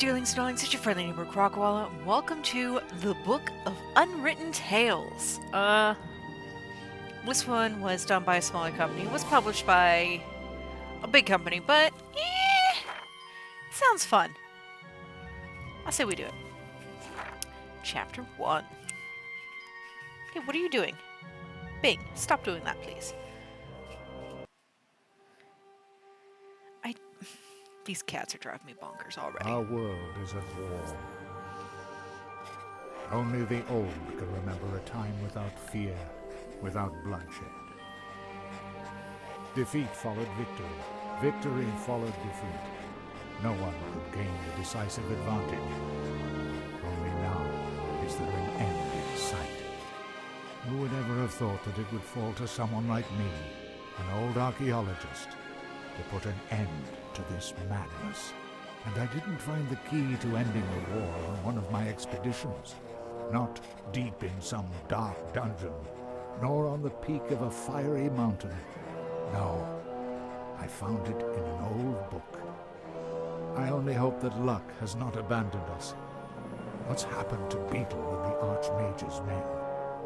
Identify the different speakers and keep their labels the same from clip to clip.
Speaker 1: dearlings and darlings, it's your friendly neighbor Crocoala, and welcome to the Book of Unwritten Tales. This one was done by a smaller company. It was published by a big company, but it sounds fun. I say we do it. Chapter 1. Hey, what are you doing? Bing, stop doing that, please. These cats are driving me bonkers already.
Speaker 2: Our world is at war. Only the old can remember a time without fear, without bloodshed. Defeat followed victory. Victory followed defeat. No one could gain the decisive advantage. Only now is there an end in sight. Who would ever have thought that it would fall to someone like me, an old archaeologist, to put an end to this madness? And I didn't find the key to ending the war on one of my expeditions. Not deep in some dark dungeon, nor on the peak of a fiery mountain. No, I found it in an old book. I only hope that luck has not abandoned us. What's happened to Beetle and the Archmage's men?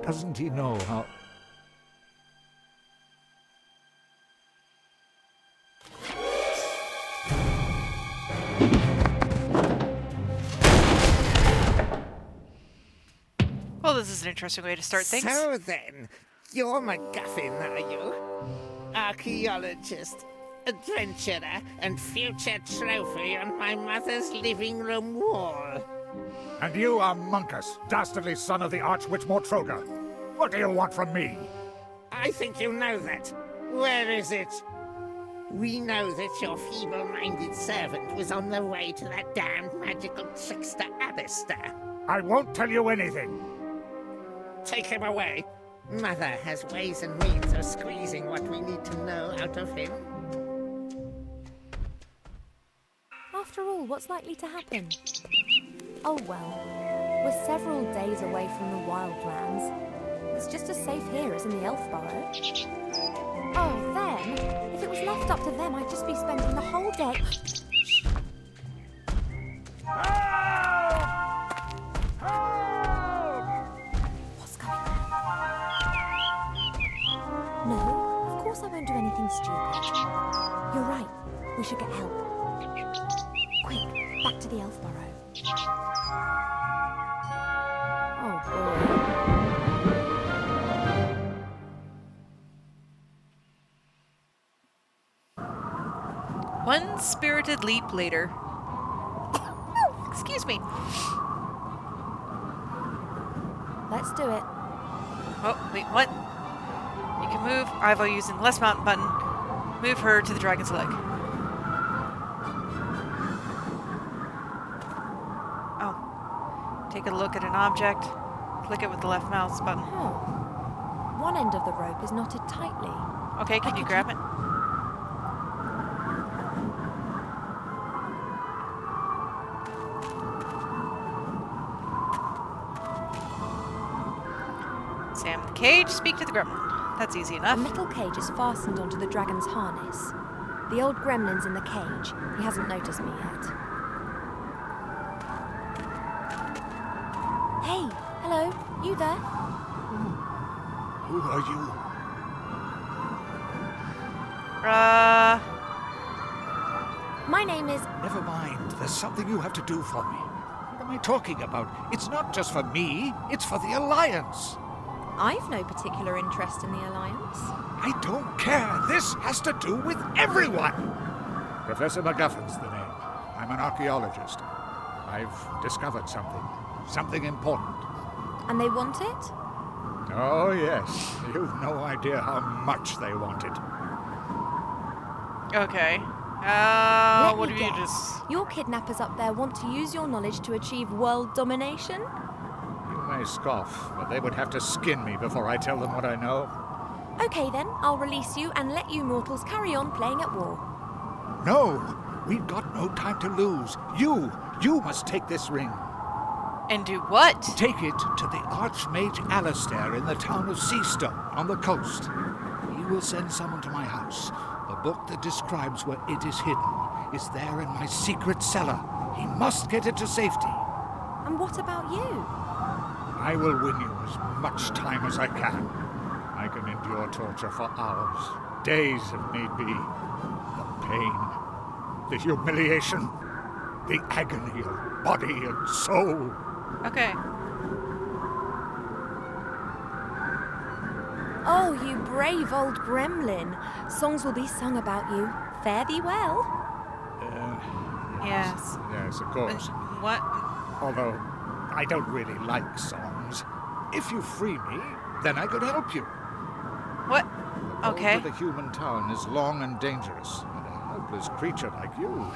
Speaker 2: Doesn't he know how...
Speaker 1: Well, this is an interesting way to start things.
Speaker 3: So then, you're MacGuffin, are you? Archaeologist, adventurer, and future trophy on my mother's living room wall.
Speaker 2: And you are Monkus, dastardly son of the Archwitch Mortroga. What do you want from me?
Speaker 3: I think you know that. Where is it? We know that your feeble-minded servant was on the way to that damned magical trickster Alistair.
Speaker 2: I won't tell you anything.
Speaker 3: Take him away. Mother has ways and means of squeezing what we need to know out of him.
Speaker 4: After all, what's likely to happen? Oh well, we're several days away from the wildlands. It's just as safe here as in the elf burrow. Oh, them? If it was left up to them, I'd just be spending the whole day... What's going on? No, of course I won't do anything stupid. You're right, we should get help. Quick, back to the elf burrow. Oh boy.
Speaker 1: One spirited leap later. Excuse me.
Speaker 4: Let's do it.
Speaker 1: Oh, wait, what? You can move Ivo using the left mountain button. Move her to the dragon's leg. Oh. Take a look at an object. Click it with the left mouse button.
Speaker 4: Oh. One end of the rope is knotted tightly.
Speaker 1: Okay, can you grab it? Examine the cage, speak to the gremlin. That's easy
Speaker 4: The
Speaker 1: enough.
Speaker 4: metal cage is fastened onto the dragon's harness. The old gremlin's in the cage. He hasn't noticed me yet. Hey, hello, you there?
Speaker 2: Who are you?
Speaker 4: My name is...
Speaker 2: Never mind. There's something you have to do for me. What am I talking about? It's not just for me. It's for the Alliance.
Speaker 4: I've no particular interest in the Alliance.
Speaker 2: I don't care. This has to do with everyone. Professor MacGuffin's the name. I'm an archaeologist. I've discovered something. Something important.
Speaker 4: And they want it?
Speaker 2: Oh, yes. You've no idea how much they want it.
Speaker 1: Okay.
Speaker 4: Let
Speaker 1: What
Speaker 4: me
Speaker 1: do you
Speaker 4: guess.
Speaker 1: just...
Speaker 4: Your kidnappers up there want to use your knowledge to achieve world domination?
Speaker 2: You may scoff, but they would have to skin me before I tell them what I know.
Speaker 4: Okay then, I'll release you and let you mortals carry on playing at war.
Speaker 2: No! We've got no time to lose. You must take this ring.
Speaker 1: And do what?
Speaker 2: Take it to the Archmage Alistair in the town of Seastone on the coast. He will send someone to my house. The book that describes where it is hidden is there in my secret cellar. He must get it to safety.
Speaker 4: And what about you?
Speaker 2: I will win you as much time as I can. I can endure torture for hours, days if need be. The pain, the humiliation, the agony of body and soul.
Speaker 1: Okay.
Speaker 4: Oh, you brave old gremlin. Songs will be sung about you. Fare thee well.
Speaker 1: Yes.
Speaker 2: Yes, of course.
Speaker 1: What?
Speaker 2: Although, I don't really like songs. If you free me, then I could help you.
Speaker 1: What?
Speaker 2: The road
Speaker 1: Okay.
Speaker 2: to the human town is long and dangerous, and a helpless creature like you.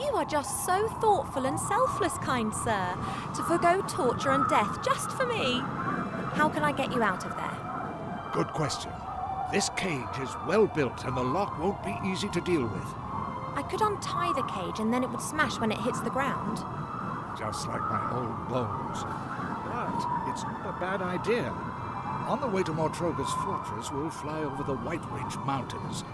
Speaker 4: You are just so thoughtful and selfless, kind sir, to forgo torture and death just for me. How can I get you out of there?
Speaker 2: Good question. This cage is well built, and the lock won't be easy to deal with.
Speaker 4: I could untie the cage and then it would smash when it hits the ground.
Speaker 2: Just like my old bones. But it's not a bad idea. On the way to Mortroga's fortress, we'll fly over the White Ridge Mountains.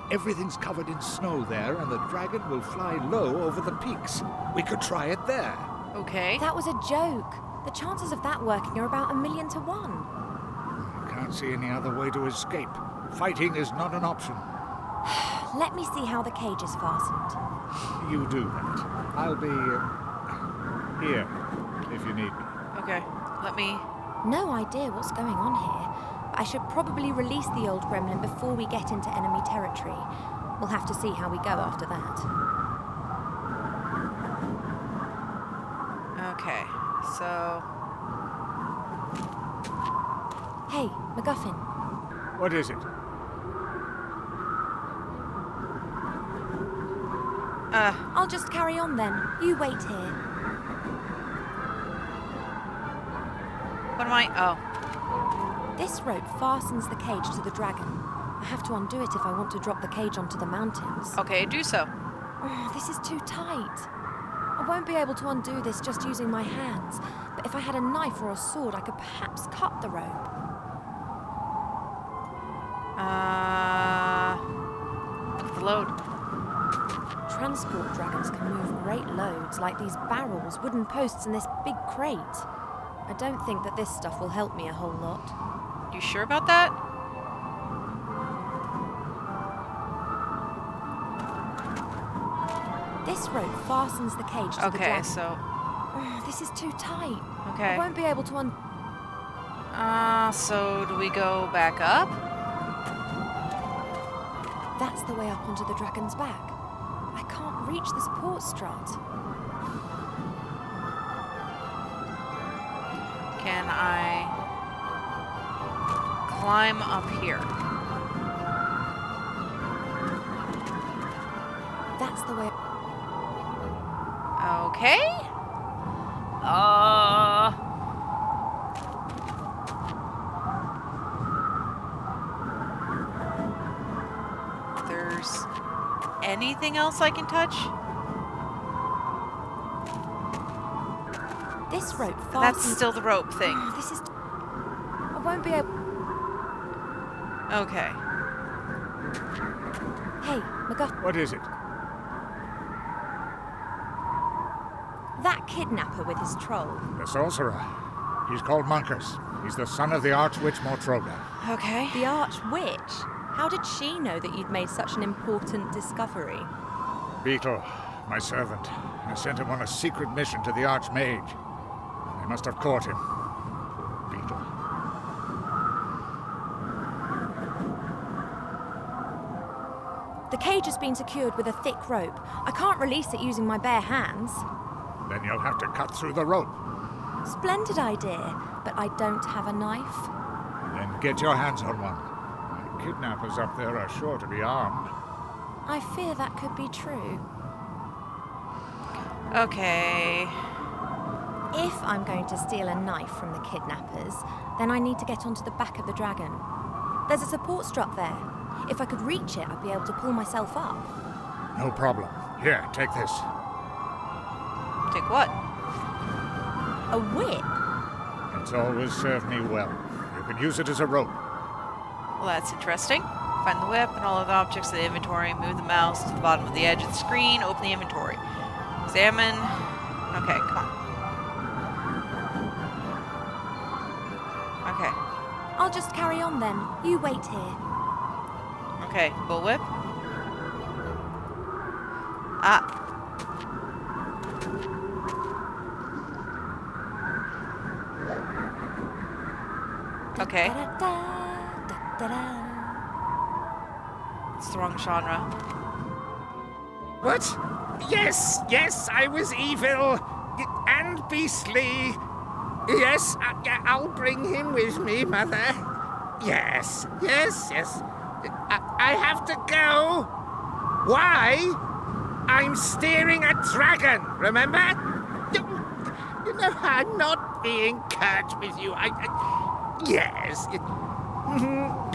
Speaker 2: Everything's covered in snow there, and the dragon will fly low over the peaks. We could try it there.
Speaker 1: Okay.
Speaker 4: That was a joke. The chances of that working are about 1,000,000 to 1.
Speaker 2: I can't see any other way to escape. Fighting is not an option.
Speaker 4: Let me see how the cage is fastened.
Speaker 2: You do that. I'll be here if you need me.
Speaker 1: Okay. Let me.
Speaker 4: No idea what's going on here, but I should probably release the old gremlin before we get into enemy territory. We'll have to see how we go after that.
Speaker 1: Okay. So.
Speaker 4: Hey, MacGuffin.
Speaker 2: What is it?
Speaker 4: I'll just carry on then. You wait here.
Speaker 1: What am I? Oh.
Speaker 4: This rope fastens the cage to the dragon. I have to undo it if I want to drop the cage onto the mountains.
Speaker 1: Okay, do so.
Speaker 4: Oh, this is too tight. I won't be able to undo this just using my hands, but if I had a knife or a sword, I could perhaps cut the rope.
Speaker 1: What's the load?
Speaker 4: Transport dragons can move great loads, like these barrels, wooden posts, and this big crate. I don't think that this stuff will help me a whole lot.
Speaker 1: You sure about that?
Speaker 4: This rope fastens the cage to the
Speaker 1: Okay,
Speaker 4: dragon.
Speaker 1: so.
Speaker 4: Oh, this is too tight. I
Speaker 1: Okay.
Speaker 4: won't be able to
Speaker 1: So do we go back up?
Speaker 4: That's the way up onto the dragon's back. I can't reach the support strut.
Speaker 1: Can I climb up here?
Speaker 4: That's the way.
Speaker 1: Okay. There's anything else I can touch?
Speaker 4: This rope fastens.
Speaker 1: That's still the rope thing.
Speaker 4: Oh, this is. I won't be able.
Speaker 1: Okay.
Speaker 4: Hey, MacGuffin.
Speaker 2: What is it?
Speaker 4: That kidnapper with his troll.
Speaker 2: The sorcerer. He's called Monkus. He's the son of the Archwitch Mortroga.
Speaker 1: Okay.
Speaker 4: The Archwitch. How did she know that you'd made such an important discovery?
Speaker 2: Beetle, my servant. I sent him on a secret mission to the Archmage. They must have caught him. Poor Beetle.
Speaker 4: The cage has been secured with a thick rope. I can't release it using my bare hands.
Speaker 2: Then you'll have to cut through the rope.
Speaker 4: Splendid idea, but I don't have a knife.
Speaker 2: Then get your hands on one. The kidnappers up there are sure to be armed.
Speaker 4: I fear that could be true.
Speaker 1: Okay.
Speaker 4: If I'm going to steal a knife from the kidnappers, then I need to get onto the back of the dragon. There's a support strut there. If I could reach it, I'd be able to pull myself up.
Speaker 2: No problem. Here, take this.
Speaker 1: Take what?
Speaker 4: A whip?
Speaker 2: It's always served me well. You can use it as a rope.
Speaker 1: Well, that's interesting. Find the whip and all other objects in the inventory. Move the mouse to the bottom of the edge of the screen. Open the inventory. Examine. Okay, come on. Okay.
Speaker 4: I'll just carry on then. You wait here.
Speaker 1: Okay, bullwhip. Ah. Okay.
Speaker 4: Da-da-da,
Speaker 1: It's the wrong genre.
Speaker 3: What? Yes, I was evil and beastly. Yes, I'll bring him with me, Mother. Yes. I have to go. Why? I'm steering a dragon, remember? You know, I'm not being curt with you. Yes.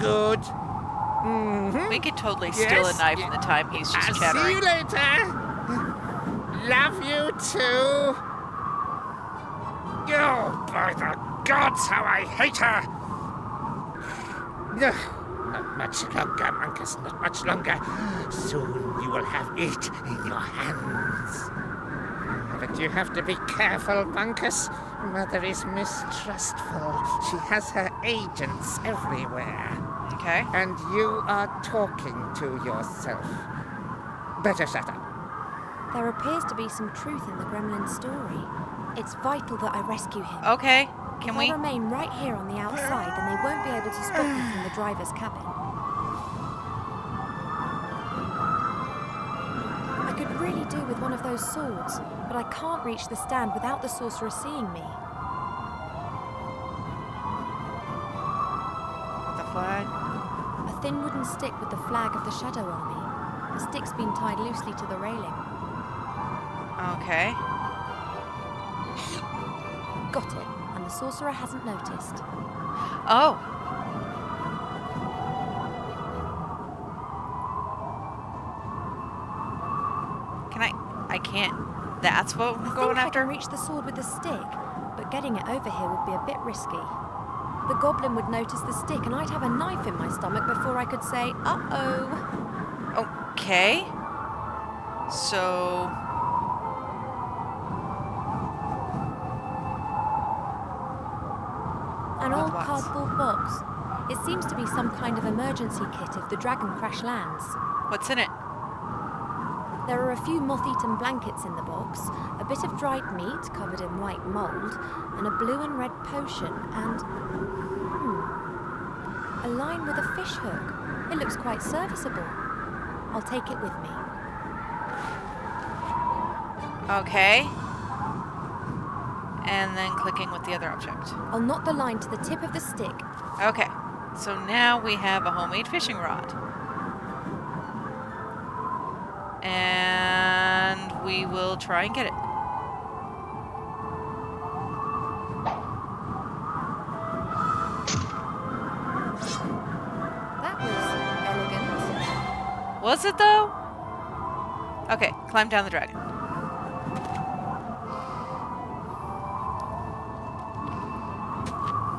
Speaker 3: Good.
Speaker 1: We could totally steal a knife in the time he's just
Speaker 3: I'll
Speaker 1: chattering.
Speaker 3: see you later. Love you too. Oh, by the gods, how I hate her! Not much longer, Monkus, not much longer. Soon you will have it in your hands. But you have to be careful, Monkus. Mother is mistrustful. She has her agents everywhere.
Speaker 1: Okay.
Speaker 3: And you are talking to yourself. Better shut up.
Speaker 4: There appears to be some truth in the gremlin's story. It's vital that I rescue him.
Speaker 1: Okay. Can
Speaker 4: If
Speaker 1: we?
Speaker 4: I remain right here on the outside, then they won't be able to spot me from the driver's cabin. I could really do with one of those swords, but I can't reach the stand without the sorcerer seeing me.
Speaker 1: The flag.
Speaker 4: A thin wooden stick with the flag of the Shadow Army. The stick's been tied loosely to the railing.
Speaker 1: Okay.
Speaker 4: Got it, and the sorcerer hasn't noticed.
Speaker 1: Oh. Can I can't. That's what we're
Speaker 4: I
Speaker 1: going
Speaker 4: think I
Speaker 1: after?
Speaker 4: can reach the sword with the stick, but getting it over here would be a bit risky. The goblin would notice the stick, and I'd have a knife in my stomach before I could say, uh-oh.
Speaker 1: Okay. So...
Speaker 4: An old
Speaker 1: what?
Speaker 4: cardboard box. It seems to be some kind of emergency kit if the dragon crash lands.
Speaker 1: What's in it?
Speaker 4: There are a few moth-eaten blankets in the box, a bit of dried meat covered in white mould, and a blue and red potion, and... a line with a fish hook. It looks quite serviceable. I'll take it with me.
Speaker 1: Okay. And then clicking with the other object.
Speaker 4: I'll knot the line to the tip of the stick.
Speaker 1: Okay. So now we have a homemade fishing rod. And we will try and get it.
Speaker 4: That was elegant.
Speaker 1: Was it though? Okay, climb down the dragon.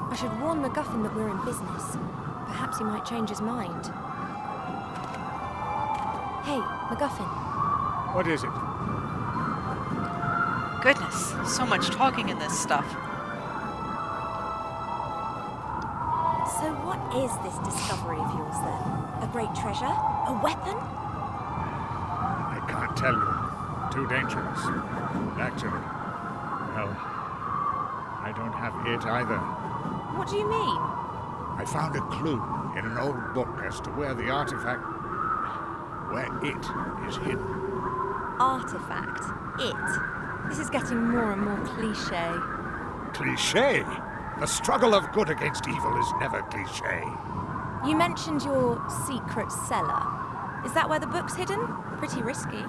Speaker 4: I should warn MacGuffin that we're in business. Perhaps he might change his mind. Hey, MacGuffin.
Speaker 2: What is it?
Speaker 1: Goodness, so much talking in this stuff.
Speaker 4: So what is this discovery of yours then? A great treasure? A weapon?
Speaker 2: I can't tell you. Too dangerous. Actually, well, I don't have it either.
Speaker 4: What do you mean?
Speaker 2: I found a clue in an old book as to where the artifact... where it is hidden.
Speaker 4: Artifact. It. This is getting more and more cliché.
Speaker 2: Cliché? The struggle of good against evil is never cliché.
Speaker 4: You mentioned your secret cellar. Is that where the book's hidden? Pretty risky.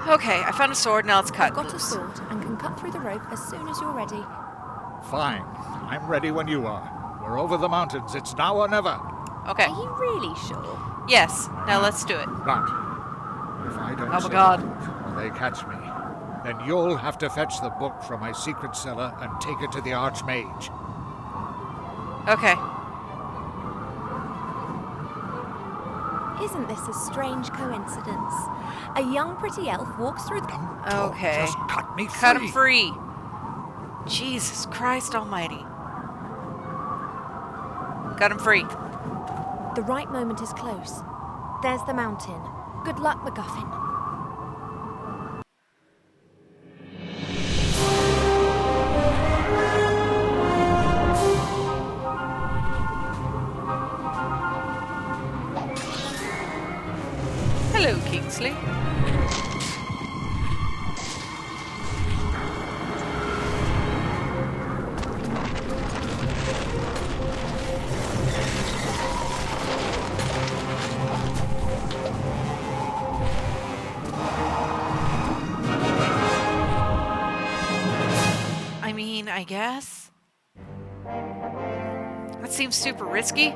Speaker 1: Okay, I found a sword, now let's cut.
Speaker 4: I've got a sword and can cut through the rope as soon as you're ready.
Speaker 2: Fine. I'm ready when you are. We're over the mountains. It's now or never.
Speaker 1: Okay.
Speaker 4: Are you really sure?
Speaker 1: Yes, now let's do it.
Speaker 2: But if I don't
Speaker 1: Oh my
Speaker 2: say
Speaker 1: God.
Speaker 2: a word or they catch me, then you'll have to fetch the book from my secret cellar and take it to the Archmage.
Speaker 1: Okay.
Speaker 4: Isn't this a strange coincidence? A young pretty elf walks through the...
Speaker 1: Okay.
Speaker 2: Just cut me free.
Speaker 1: Cut him free. Jesus Christ almighty. Cut him free.
Speaker 4: The right moment is close. There's the mountain. Good luck, MacGuffin.
Speaker 1: Hello, Kingsley. I mean, I guess. That seems super risky.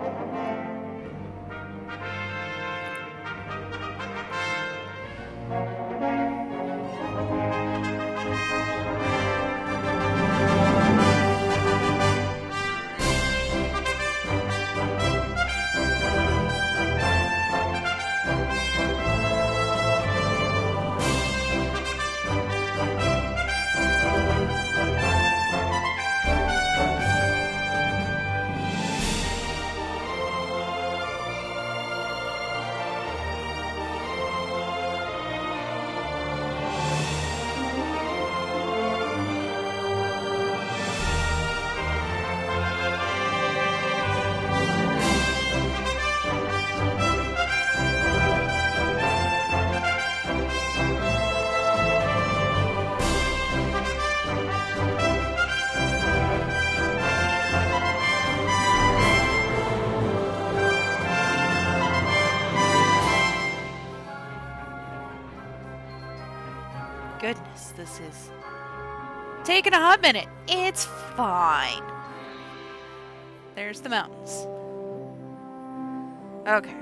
Speaker 1: Goodness, this is taking a hot minute. It's fine. There's the mountains. Okay.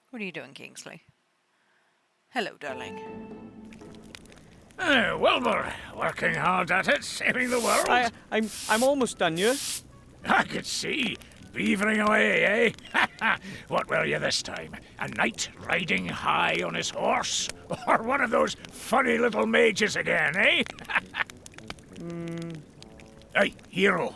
Speaker 1: What are you doing, Kingsley? Hello, darling.
Speaker 2: Wilbur, working hard at it, saving the world.
Speaker 5: I'm almost done, yeah?
Speaker 2: I could see. Beavering away, eh? What were you this time? A knight riding high on his horse? Or one of those funny little mages again, eh? Hey, hero.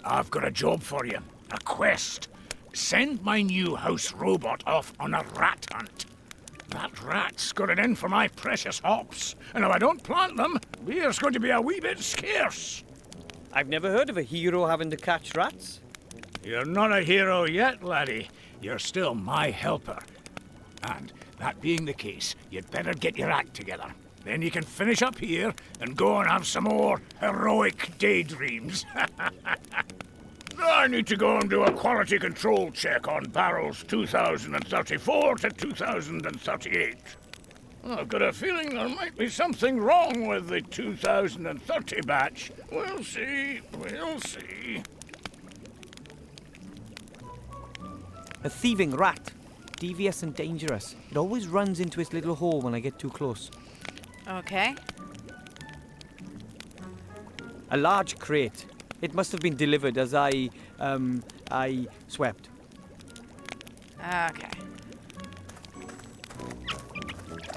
Speaker 2: I've got a job for you. A quest. Send my new house robot off on a rat hunt. That rat's got it in for my precious hops. And if I don't plant them, beer's going to be a wee bit scarce.
Speaker 5: I've never heard of a hero having to catch rats.
Speaker 2: You're not a hero yet, laddie. You're still my helper. And that being the case, you'd better get your act together. Then you can finish up here and go and have some more heroic daydreams. I need to go and do a quality control check on barrels 2034 to 2038. I've got a feeling there might be something wrong with the 2030 batch. We'll see, we'll see.
Speaker 5: A thieving rat. Devious and dangerous. It always runs into its little hole when I get too close.
Speaker 1: Okay.
Speaker 5: A large crate. It must have been delivered as I swept.
Speaker 1: Okay.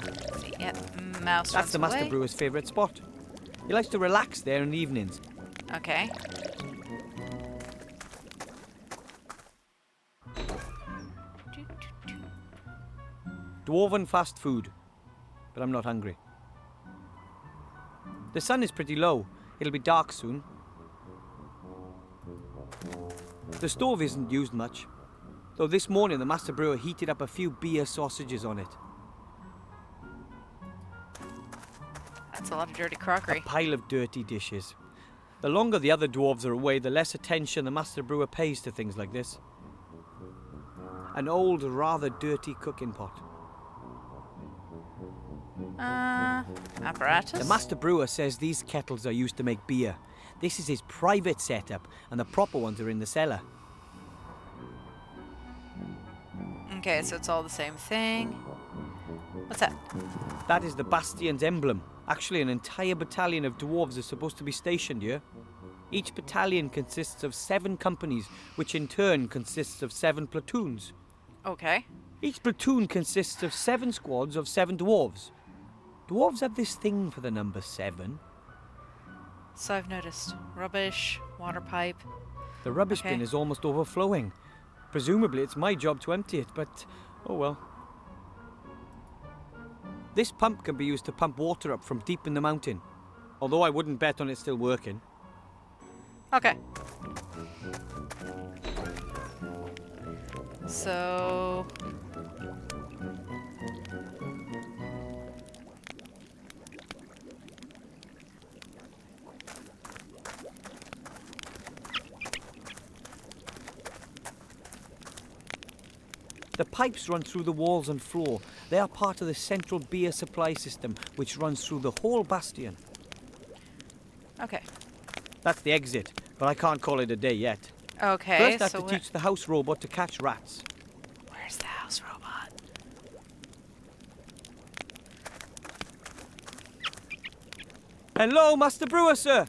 Speaker 1: Let's see, yep, mouse
Speaker 5: That's the
Speaker 1: runs
Speaker 5: Master
Speaker 1: away.
Speaker 5: Brewer's favourite spot. He likes to relax there in the evenings.
Speaker 1: Okay.
Speaker 5: Dwarven fast food. But I'm not hungry. The sun is pretty low. It'll be dark soon. The stove isn't used much. Though this morning the Master Brewer heated up a few beer sausages on it.
Speaker 1: That's a lot of dirty
Speaker 5: A
Speaker 1: crockery.
Speaker 5: pile of dirty dishes. The longer the other dwarves are away, the less attention the Master Brewer pays to things like this. An old, rather dirty cooking pot.
Speaker 1: Apparatus?
Speaker 5: The Master Brewer says these kettles are used to make beer. This is his private setup, and the proper ones are in the cellar.
Speaker 1: Okay, so it's all the same thing. What's that?
Speaker 5: That is the Bastion's emblem. Actually, an entire battalion of dwarves is supposed to be stationed here. Each battalion consists of 7 companies, which in turn consists of 7 platoons.
Speaker 1: Okay.
Speaker 5: Each platoon consists of 7 squads of 7 dwarves. Dwarves have this thing for the number 7.
Speaker 1: So I've noticed. Rubbish, water pipe.
Speaker 5: The rubbish
Speaker 1: Okay.
Speaker 5: bin is almost overflowing. Presumably it's my job to empty it, but oh well. This pump can be used to pump water up from deep in the mountain. Although I wouldn't bet on it still working.
Speaker 1: Okay. So...
Speaker 5: The pipes run through the walls and floor. They are part of the central beer supply system, which runs through the whole bastion.
Speaker 1: Okay.
Speaker 5: That's the exit, but I can't call it a day yet.
Speaker 1: Okay,
Speaker 5: First, I have
Speaker 1: so
Speaker 5: to teach the house robot to catch rats.
Speaker 1: where's the house robot?
Speaker 5: Hello, Master Brewer, sir.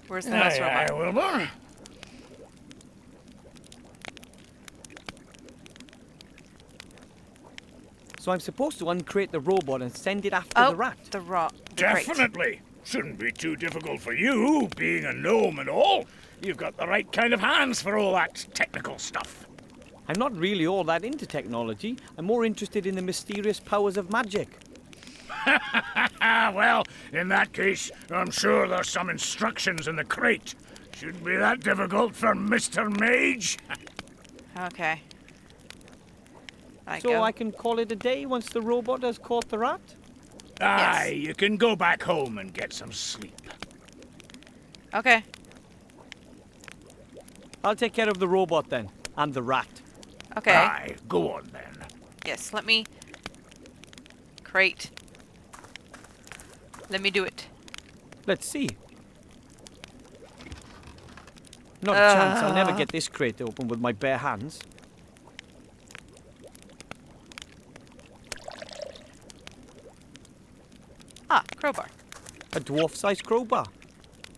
Speaker 1: Where's the house robot?
Speaker 2: Wilbur.
Speaker 5: So I'm supposed to uncrate the robot and send it after the rat.
Speaker 1: The crate.
Speaker 6: Definitely. Shouldn't be too difficult for you, being a gnome and all. You've got the right kind of hands for all that technical stuff.
Speaker 5: I'm not really all that into technology. I'm more interested in the mysterious powers of magic.
Speaker 6: Well, in that case, I'm sure there's some instructions in the crate. Shouldn't be that difficult for Mr. Mage.
Speaker 1: Okay.
Speaker 5: So I can call it a day once the robot has caught the rat?
Speaker 6: Aye, you can go back home and get some sleep.
Speaker 1: Okay.
Speaker 5: I'll take care of the robot then, and the rat.
Speaker 1: Okay.
Speaker 6: Aye, go on then.
Speaker 1: Yes, let me... Crate. Let me do it.
Speaker 5: Let's see. Not a chance, I'll never get this crate open with my bare hands.
Speaker 1: Ah, crowbar.
Speaker 5: A dwarf-sized crowbar.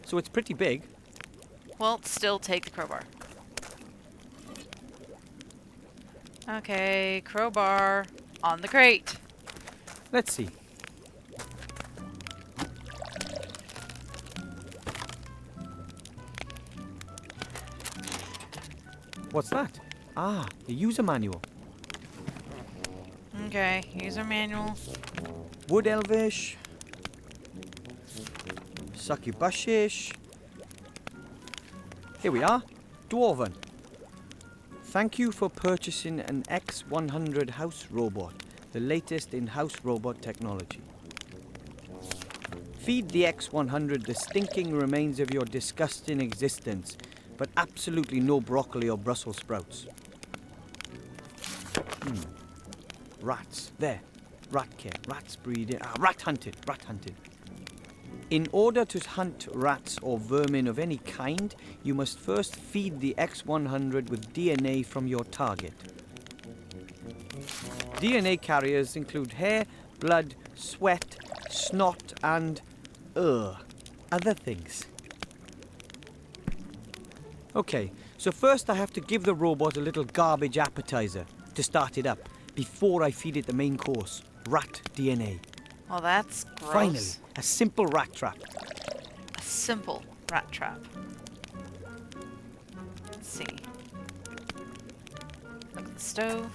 Speaker 5: So it's pretty big.
Speaker 1: Well, still take the crowbar. Okay, crowbar on the crate.
Speaker 5: Let's see. What's that? Ah, the user manual.
Speaker 1: Okay, user manual.
Speaker 5: Wood elvish. Succubushish. Here we are. Dwarven. Thank you for purchasing an X100 house robot, the latest in house robot technology. Feed the X100 the stinking remains of your disgusting existence, but absolutely no broccoli or Brussels sprouts. Rats. There. Rat care. Rats breeding. Rat hunted. Rat hunted. In order to hunt rats or vermin of any kind, you must first feed the X100 with DNA from your target. DNA carriers include hair, blood, sweat, snot, and other things. Okay, so first I have to give the robot a little garbage appetizer to start it up before I feed it the main course, rat DNA.
Speaker 1: Well, that's gross.
Speaker 5: Finally, a simple rat trap.
Speaker 1: A simple rat trap. Let's see. Look at the stove.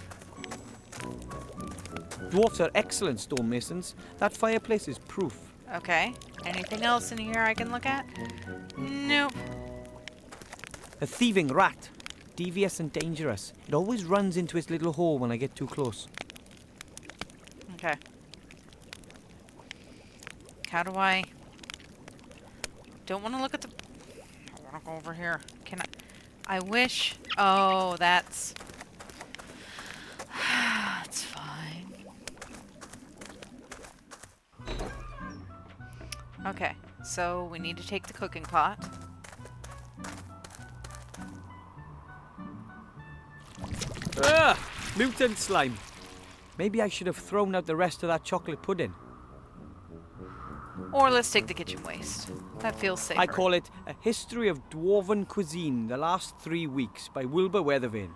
Speaker 5: Dwarfs are excellent stonemasons. That fireplace is proof.
Speaker 1: Okay. Anything else in here I can look at? Nope.
Speaker 5: A thieving rat. Devious and dangerous. It always runs into its little hole when I get too close.
Speaker 1: Okay. How do I... Don't want to look at the... I want to go over here. Can I wish... Oh, that's... It's fine. Okay, so we need to take the cooking pot.
Speaker 5: Ugh! Mutant slime. Maybe I should have thrown out the rest of that chocolate pudding.
Speaker 1: Or let's take the kitchen waste. That feels safer.
Speaker 5: I call it A History of Dwarven Cuisine, The Last 3 Weeks by Wilbur Weathervane.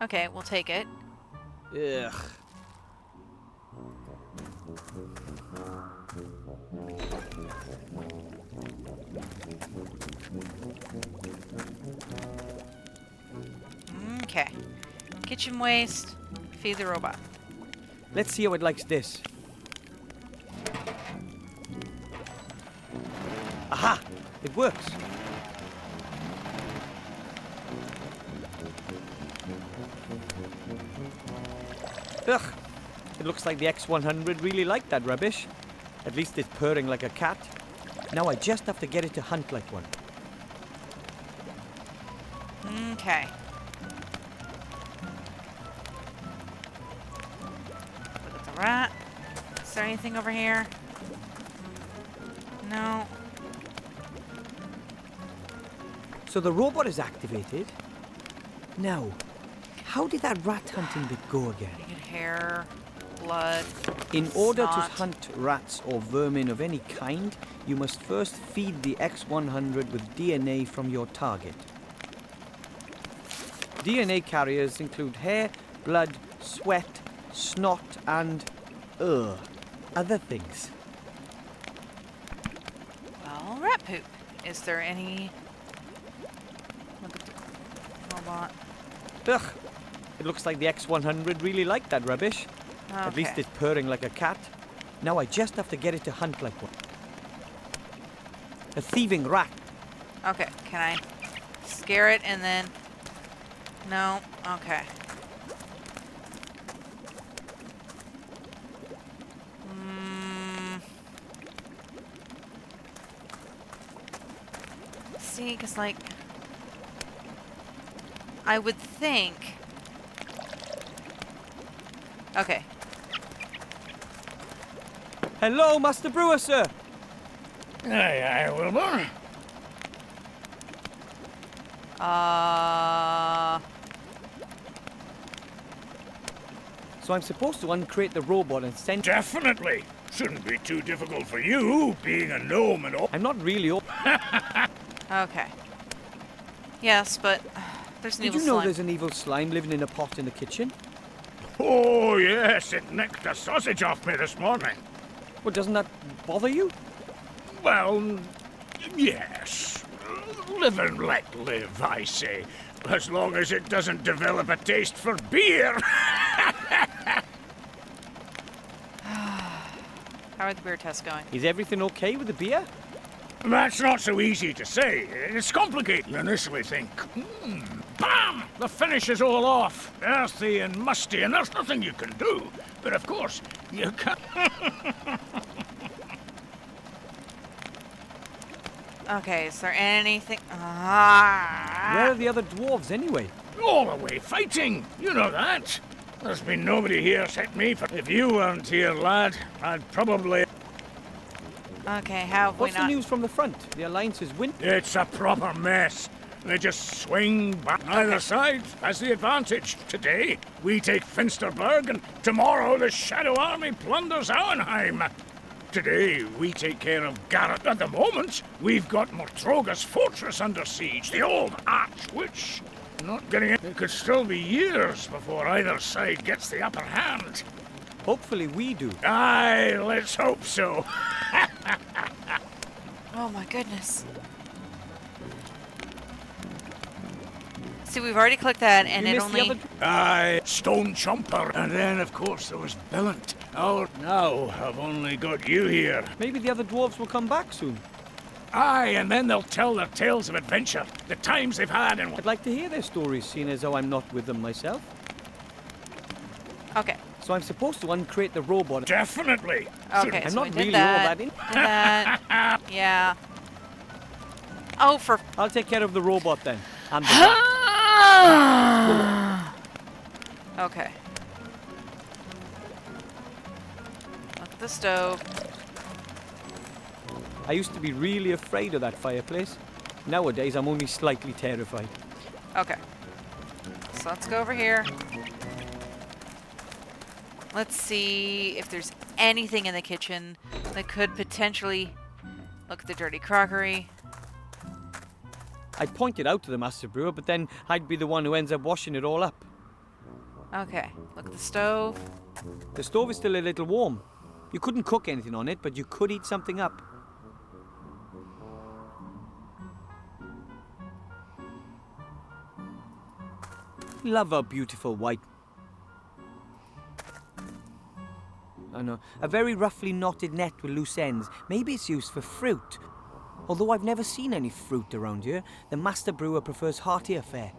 Speaker 1: Okay, we'll take it.
Speaker 5: Ugh.
Speaker 1: Okay. Kitchen waste. Feed the robot.
Speaker 5: Let's see how it likes this. Aha! It works. Ugh! It looks like the X100 really liked that rubbish. At least it's purring like a cat. Now I just have to get it to hunt like one.
Speaker 1: Okay. Look at the rat. Is there anything over here? No.
Speaker 5: So the robot is activated. Now, how did that rat hunting bit go again?
Speaker 1: You get hair, blood.
Speaker 5: In order to
Speaker 1: snot.
Speaker 5: hunt rats or vermin of any kind, you must first feed the X100 with DNA from your target. DNA carriers include hair, blood, sweat, snot, and other things.
Speaker 1: Well, rat poop. Is there any... Look at the robot.
Speaker 5: Ugh! It looks like the X100 really liked that rubbish. At least
Speaker 1: Okay.
Speaker 5: it's purring like a cat. Now I just have to get it to hunt like one. A thieving rat.
Speaker 1: Okay, can I scare it and then... No? Okay. See, because, like... I would think... Okay.
Speaker 5: Hello, Master Brewer, sir.
Speaker 6: Aye, aye, Wilbur.
Speaker 5: So I'm supposed to uncrate the robot and send...
Speaker 6: Definitely. Shouldn't be too difficult for you, being a gnome and all.
Speaker 5: I'm not really...
Speaker 1: Okay. Yes, but... There's an
Speaker 5: Did
Speaker 1: evil
Speaker 5: you know
Speaker 1: slime.
Speaker 5: there's an evil slime living in a pot in the kitchen?
Speaker 6: Oh, yes, it nicked a sausage off me this morning.
Speaker 5: Well, doesn't that bother you?
Speaker 6: Well, yes. Live and let live, I say. As long as it doesn't develop a taste for beer.
Speaker 1: How are the beer tests going?
Speaker 5: Is everything okay with the beer?
Speaker 6: That's not so easy to say. It's complicated. You initially think, bam! The finish is all off. Earthy and musty, and there's nothing you can do. But of course, you can.
Speaker 1: Okay, is there anything...
Speaker 5: Where are the other dwarves anyway?
Speaker 6: All away fighting. You know that. There's been nobody here except me. If you weren't here, lad, I'd probably...
Speaker 1: Okay, how have we
Speaker 5: What's the
Speaker 1: not...
Speaker 5: news from the front? The Alliance is win...
Speaker 6: It's a proper mess. They just swing back. Either side has the advantage. Today, we take Finsterberg, and tomorrow the Shadow Army plunders Auenheim. Today, we take care of Garrett. At the moment, we've got Mortroga's fortress under siege, the old arch-witch. Not getting it. It could still be years before either side gets the upper hand.
Speaker 5: Hopefully we do.
Speaker 6: Aye, let's hope so.
Speaker 1: Oh my goodness. See, we've already clicked that, and
Speaker 5: You
Speaker 1: it
Speaker 5: missed
Speaker 1: only...
Speaker 5: the other...
Speaker 6: Aye, Stone Chomper. And then, of course, there was Billant. Oh, now I've only got you here.
Speaker 5: Maybe the other dwarves will come back soon.
Speaker 6: Aye, and then they'll tell their tales of adventure, the times they've had and...
Speaker 5: I'd like to hear their stories, seeing as though I'm not with them myself.
Speaker 1: Okay.
Speaker 5: So I'm supposed to uncrate the robot.
Speaker 6: Definitely.
Speaker 1: Okay,
Speaker 5: I'm
Speaker 1: so
Speaker 5: not
Speaker 1: we did
Speaker 5: really
Speaker 1: that.
Speaker 5: all that in.
Speaker 1: Did that. Yeah. Oh, for...
Speaker 5: I'll take care of the robot then. And the rat.
Speaker 1: Okay. Look at the stove.
Speaker 5: I used to be really afraid of that fireplace. Nowadays, I'm only slightly terrified.
Speaker 1: Okay. So let's go over here. Let's see if there's anything in the kitchen They could potentially look at the dirty crockery.
Speaker 5: I'd point it out to the master brewer, but then I'd be the one who ends up washing it all up.
Speaker 1: Okay, look at the stove.
Speaker 5: The stove is still a little warm. You couldn't cook anything on it, but you could heat something up. Love our beautiful white. I know. A very roughly knotted net with loose ends. Maybe it's used for fruit. Although I've never seen any fruit around here, the master brewer prefers heartier fare.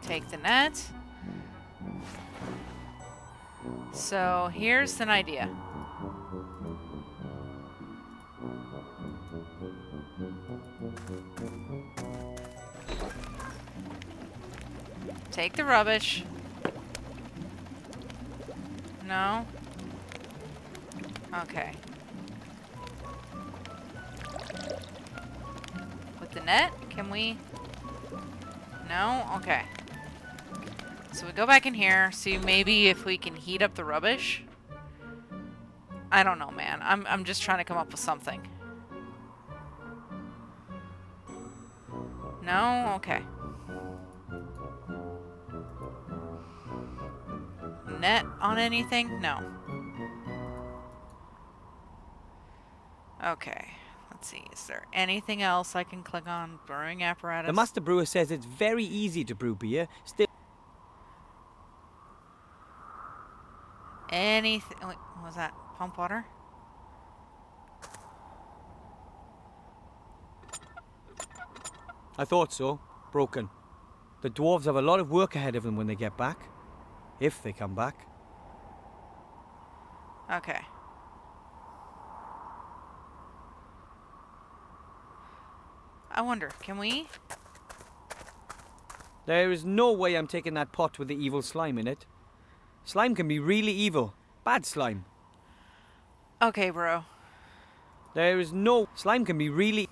Speaker 1: Take the net. So here's an idea. Take the rubbish. No? Okay. With the net, can we? No? Okay. So we go back in here, see maybe if we can heat up the rubbish. I don't know, man. I'm just trying to come up with something. No? Okay. Net on anything? No. Okay. Let's see. Is there anything else I can click on? Brewing apparatus?
Speaker 5: The master brewer says it's very easy to brew beer. Still,
Speaker 1: anything? Wait, what was that? Pump water?
Speaker 5: I thought so. Broken. The dwarves have a lot of work ahead of them when they get back. If they come back.
Speaker 1: Okay. I wonder, can we?
Speaker 5: There is no way I'm taking that pot with the evil slime in it. Slime can be really evil. Bad slime.
Speaker 1: Okay, bro.
Speaker 5: There is no... Slime can be really...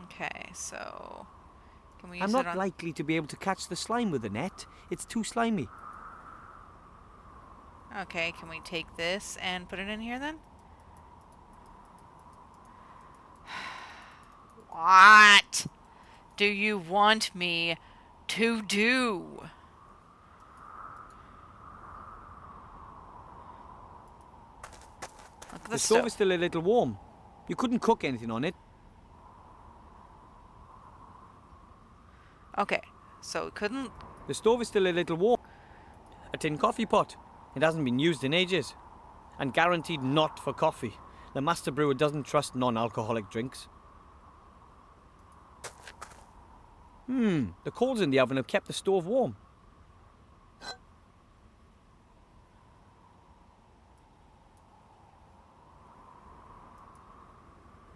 Speaker 1: Okay, so... Can we use
Speaker 5: I'm
Speaker 1: it
Speaker 5: not
Speaker 1: on...
Speaker 5: likely to be able to catch the slime with a net. It's too slimy.
Speaker 1: Okay, can we take this and put it in here then? What do you want me to do? Look at
Speaker 5: The stove is still a little warm. You couldn't cook anything on it.
Speaker 1: Okay, so we couldn't...
Speaker 5: The stove is still a little warm. A tin coffee pot. It hasn't been used in ages. And guaranteed not for coffee. The master brewer doesn't trust non-alcoholic drinks. The coals in the oven have kept the stove warm.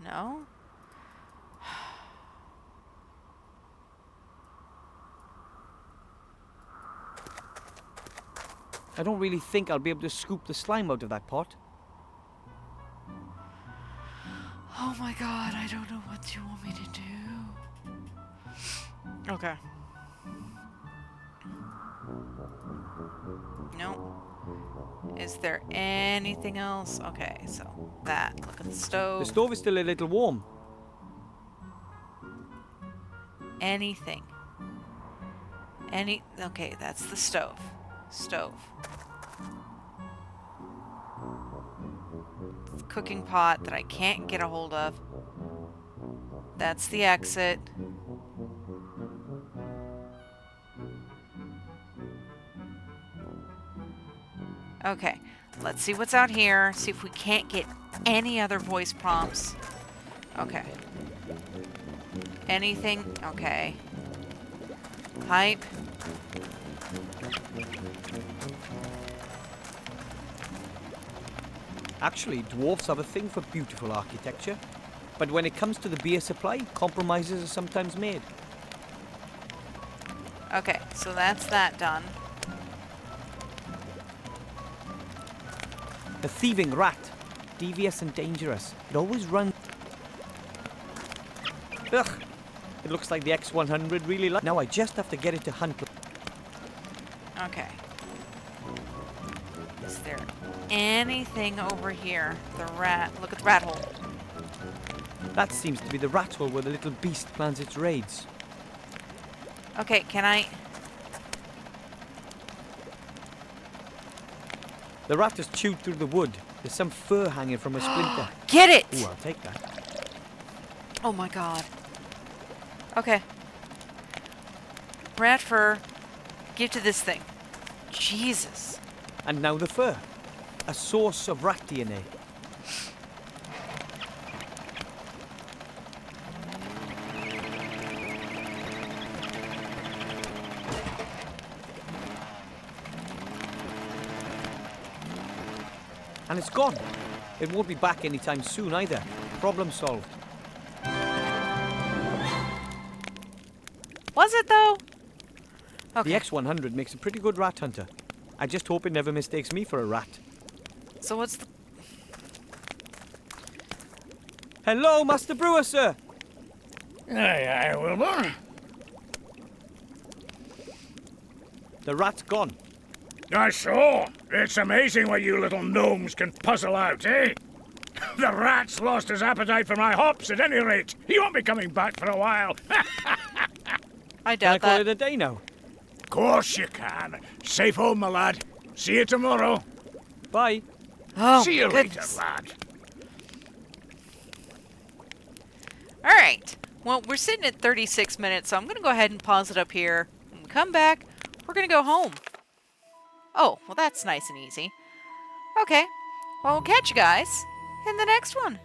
Speaker 1: No?
Speaker 5: I don't really think I'll be able to scoop the slime out of that pot.
Speaker 1: Oh my god, I don't know what you want me to do. Okay. No. Is there anything else? Okay, so that. Look at the stove.
Speaker 5: The stove is still a little warm.
Speaker 1: Anything. Okay, that's the stove. Stove. The cooking pot that I can't get a hold of. That's the exit. Okay, let's see what's out here. See if we can't get any other voice prompts. Okay. Anything? Okay. Pipe.
Speaker 5: Actually, dwarfs have a thing for beautiful architecture. But when it comes to the beer supply, compromises are sometimes made.
Speaker 1: Okay, so that's that done.
Speaker 5: The thieving rat. Devious and dangerous. It always runs... Ugh! It looks like the X100 really Now I just have to get it to hunt.
Speaker 1: Okay. Is there anything over here? The rat. Look at the rat hole.
Speaker 5: That seems to be the rat hole where the little beast plans its raids.
Speaker 1: Okay, can I...
Speaker 5: The rat has chewed through the wood. There's some fur hanging from a splinter.
Speaker 1: Get it!
Speaker 5: Ooh, I'll take that.
Speaker 1: Oh my god. Okay. Rat fur. Give to this thing. Jesus.
Speaker 5: And now the fur. A source of rat DNA. And it's gone. It won't be back anytime soon either. Problem solved.
Speaker 1: Was it though?
Speaker 5: The
Speaker 1: Okay.
Speaker 5: X100 makes a pretty good rat hunter. I just hope it never mistakes me for a rat.
Speaker 1: So what's the...
Speaker 5: Hello, Master Brewer, sir.
Speaker 6: Aye, aye, Wilbur.
Speaker 5: The rat's gone.
Speaker 6: I saw. It's amazing what you little gnomes can puzzle out, eh? The rat's lost his appetite for my hops at any rate. He won't be coming back for a while.
Speaker 1: I
Speaker 5: Can I
Speaker 1: doubt
Speaker 5: call
Speaker 1: that.
Speaker 5: it a day now?
Speaker 6: Course you can. Safe home, my lad. See you tomorrow.
Speaker 5: Bye.
Speaker 1: Oh,
Speaker 6: See you
Speaker 1: goodness.
Speaker 6: later, lad.
Speaker 1: Alright. Well, we're sitting at 36 minutes, so I'm going to go ahead and pause it up here. When we come back, we're going to go home. Oh, well that's nice and easy. Okay. Well, we'll catch you guys in the next one.